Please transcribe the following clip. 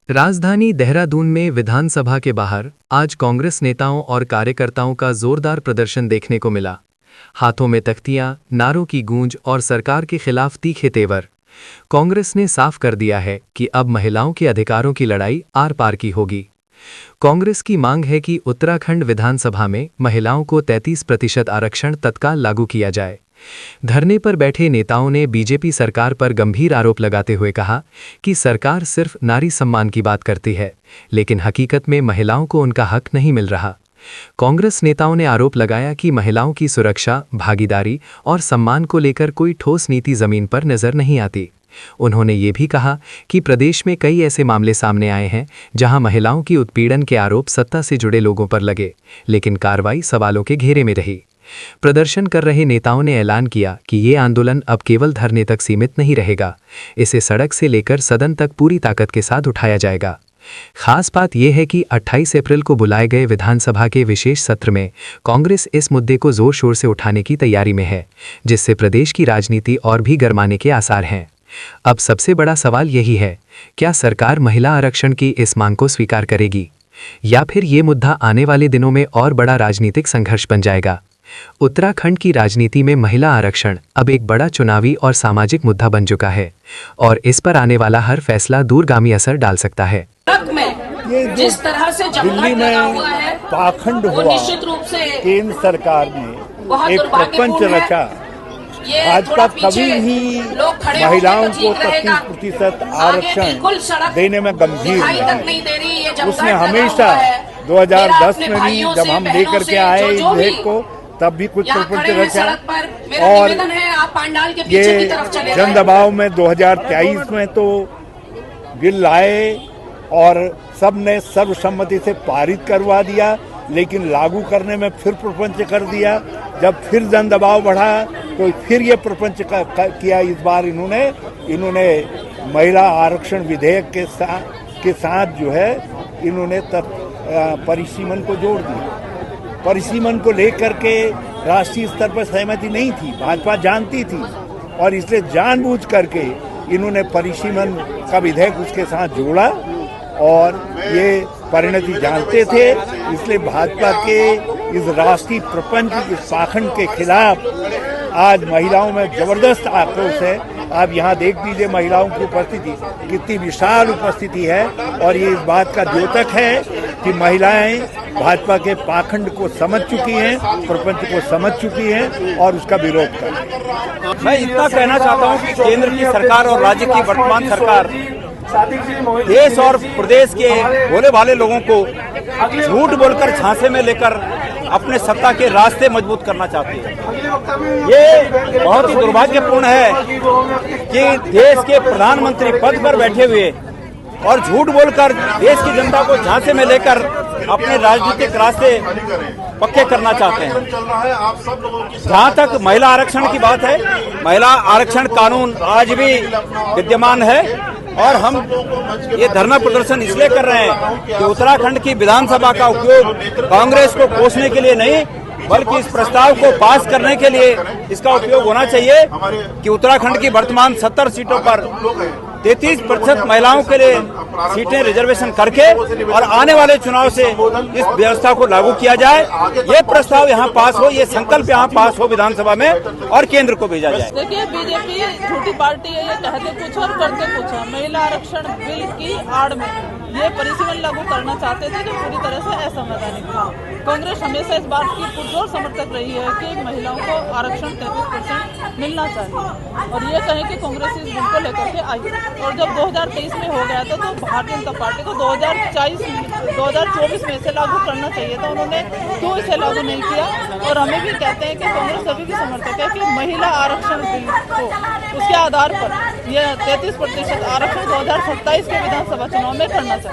राजधानी देहरादून में विधानसभा के बाहर आज कांग्रेस नेताओं और कार्यकर्ताओं का जोरदार प्रदर्शन देखने को मिला। हाथों में तख्तियां, नारों की गूंज और सरकार के खिलाफ तीखे तेवर। कांग्रेस ने साफ कर दिया है कि अब महिलाओं के अधिकारों की लड़ाई आर पार की होगी। कांग्रेस की मांग है कि उत्तराखंड विधानसभा में महिलाओं को 33% आरक्षण तत्काल लागू किया जाए। धरने पर बैठे नेताओं ने बीजेपी सरकार पर गंभीर आरोप लगाते हुए कहा कि सरकार सिर्फ नारी सम्मान की बात करती है, लेकिन हकीकत में महिलाओं को उनका हक नहीं मिल रहा। कांग्रेस नेताओं ने आरोप लगाया कि महिलाओं की सुरक्षा, भागीदारी और सम्मान को लेकर कोई ठोस नीति जमीन पर नजर नहीं आती। उन्होंने ये भी कहा कि प्रदेश में कई ऐसे मामले सामने आए हैं जहां महिलाओं की उत्पीड़न के आरोप सत्ता से जुड़े लोगों पर लगे, लेकिन कार्रवाई सवालों के घेरे में रही। प्रदर्शन कर रहे नेताओं ने ऐलान किया कि ये आंदोलन अब केवल धरने तक सीमित नहीं रहेगा, इसे सड़क से लेकर सदन तक पूरी ताकत के साथ उठाया जाएगा। खास बात यह है कि 28 अप्रैल को बुलाए गए विधानसभा के विशेष सत्र में कांग्रेस इस मुद्दे को जोर शोर से उठाने की तैयारी में है, जिससे प्रदेश की राजनीति और भी गरमाने के आसार हैं। अब सबसे बड़ा सवाल यही है, क्या सरकार महिला आरक्षण की इस मांग को स्वीकार करेगी या फिर ये मुद्दा आने वाले दिनों में और बड़ा राजनीतिक संघर्ष बन जाएगा। उत्तराखंड की राजनीति में महिला आरक्षण अब एक बड़ा चुनावी और सामाजिक मुद्दा बन चुका है और इस पर आने वाला हर फैसला दूरगामी असर डाल सकता है। ये जिस तरह से दिल्ली में पाखंड हुआ, निश्चित रूप से केंद्र सरकार ने एक प्रपंच रचा। भाजपा कभी भी महिलाओं को 33% आरक्षण देने में गंभीर नहीं। उसने हमेशा 2010 में भी जब हम लेकर के आए इस विधेयक को, तब भी कुछ प्रपंच रचा और ये जन दबाव में 2023 में तो बिल लाए और सबने सर्वसम्मति से पारित करवा दिया, लेकिन लागू करने में फिर प्रपंच कर दिया। जब फिर जन दबाव बढ़ा तो फिर ये प्रपंच किया। इस बार इन्होंने महिला आरक्षण विधेयक के साथ जो है इन्होंने परिसीमन को जोड़ दिया। परिसीमन को लेकर के राष्ट्रीय स्तर पर सहमति नहीं थी, भाजपा जानती थी और इसलिए जानबूझ करके इन्होंने परिसीमन का विधेयक उसके साथ जोड़ा और ये परिणति जानते थे। इसलिए भाजपा के इस राष्ट्रीय प्रपंच, इस पाखंड के खिलाफ आज महिलाओं में जबरदस्त आक्रोश है। आप यहाँ देख लीजिए महिलाओं की उपस्थिति कितनी विशाल उपस्थिति है और ये इस बात का द्योतक है कि महिलाएं भाजपा के पाखंड को समझ चुकी हैं, प्रपंच को समझ चुकी हैं और उसका विरोध कर रही हैं। मैं इतना कहना चाहता हूँ कि केंद्र की सरकार और राज्य की वर्तमान सरकार देश और प्रदेश के भोले भाले लोगों को झूठ बोलकर झांसे में लेकर अपने सत्ता के रास्ते मजबूत करना चाहती है। ये बहुत ही दुर्भाग्यपूर्ण है कि देश के प्रधानमंत्री पद पर बैठे हुए और झूठ बोलकर देश की जनता को झांसे में लेकर अपने राजनीतिक रास्ते पक्के करना चाहते हैं। जहां तक महिला आरक्षण की बात है, महिला आरक्षण कानून आज भी विद्यमान है और हम ये धरना प्रदर्शन इसलिए कर रहे हैं कि उत्तराखंड की विधानसभा का उपयोग कांग्रेस को कोसने के लिए नहीं, बल्कि इस प्रस्ताव को पास करने के लिए इसका उपयोग होना चाहिए कि उत्तराखंड की वर्तमान 70 सीटों पर 33% महिलाओं के लिए सीटें रिजर्वेशन करके और आने वाले चुनाव से इस व्यवस्था को लागू किया जाए। ये प्रस्ताव यहाँ पास हो, ये संकल्प यहाँ पास हो विधानसभा में और केंद्र को भेजा जाए। देखिए, बीजेपी झूठी पार्टी है, ये कहते कुछ और करते कुछ। महिला आरक्षण बिल की आड़ में ये परिसीमन लागू करना चाहते थे जो पूरी तरह से असंवैधानिक था। कांग्रेस हमेशा इस बात की पुरजोर समर्थक रही है कि महिलाओं को आरक्षण 33% मिलना चाहिए और ये कहें कि कांग्रेस इस बिल को लेकर के आई और जब 2023 में हो गया था तो भारतीय जनता पार्टी को 2024 में इसे लागू करना चाहिए था। उन्होंने क्यों इसे लागू नहीं किया? और हमें भी कहते हैं कि कांग्रेस सभी भी समर्थक है कि महिला आरक्षण बिल को उसके आधार पर यह 33% आरक्षण 2027 के विधानसभा चुनाव में करना चाहिए।